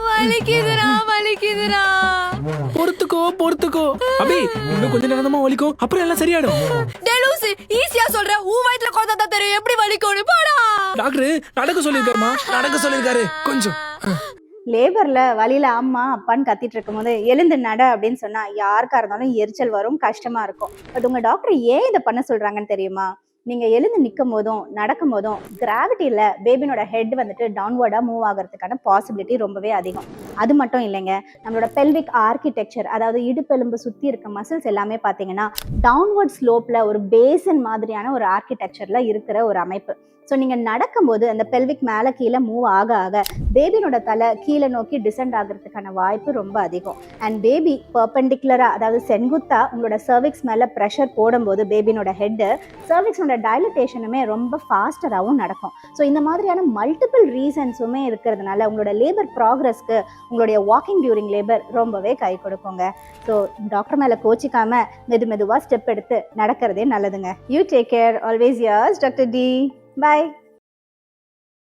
வலிக்குதுடா வலிக்குதுடா. பொறுத்துக்கோ அபி, இன்னும் கொஞ்ச நேரமா வலிக்கும், அப்புறம் எல்லாம் சரியாயிடும். டெலூசி ஈஸியா சொல்ற, ஊ வயித்துல குழந்தை தான் தெரியும் எப்படி வலிக்கும்னு. போடா. டாக்டர் நடக்க சொல்லிருக்காரு கொஞ்சம். லேபர்ல வழியில அம்மா அப்பான்னு கத்திட்டு இருக்கும் போது எழுந்து நட அப்படின்னு சொன்னா யாருக்கா இருந்தாலும் எரிச்சல் வரும், கஷ்டமா இருக்கும். பட் உங்க டாக்டர் ஏன் இதை பண்ண சொல்றாங்கன்னு தெரியுமா? நீங்க எழுந்து நிற்கும் போதும் நடக்கும் போதும் கிராவிட்டியில பேபினோட ஹெட் வந்துட்டு டவுன்வர்டா மூவ் ஆகிறதுக்கான பாசிபிலிட்டி ரொம்பவே அதிகம். அது மட்டும் இல்லைங்க, நம்மளோட பெல்விக் ஆர்கிடெக்சர், அதாவது இடுப்பெலும்பு சுத்தி இருக்க மசில்ஸ் எல்லாமே பார்த்தீங்கன்னா டவுன்வர்ட் ஸ்லோப்ல ஒரு பேசன் மாதிரியான ஒரு ஆர்கிடெக்சர்ல இருக்கிற ஒரு அமைப்பு. ஸோ நீங்கள் நடக்கும்போது அந்த பெல்விக் மேலே கீழே மூவ் ஆக ஆக பேபினோட தலை கீழே நோக்கி டிசெண்ட் ஆகிறதுக்கான வாய்ப்பு ரொம்ப அதிகம். அண்ட் பேபி பர்பெண்டிகுலராக, அதாவது செங்குத்தா உங்களோட சர்விக்ஸ் மேலே ப்ரெஷர் போடும்போது பேபினோட ஹெட்டு சர்விக்ஸோட டைலட்டேஷனுமே ரொம்ப ஃபாஸ்டராகவும் நடக்கும். ஸோ இந்த மாதிரியான மல்டிபிள் ரீசன்ஸுமே இருக்கிறதுனால உங்களோட லேபர் ப்ராக்ரஸ்க்கு உங்களுடைய வாக்கிங் டியூரிங் லேபர் ரொம்பவே கை கொடுக்குங்க. ஸோ டாக்டர் மேலே கோச்சிக்காம மெதுவாக ஸ்டெப் எடுத்து நடக்கிறதே நல்லதுங்க. You take care. Always yours doctor D. Bye.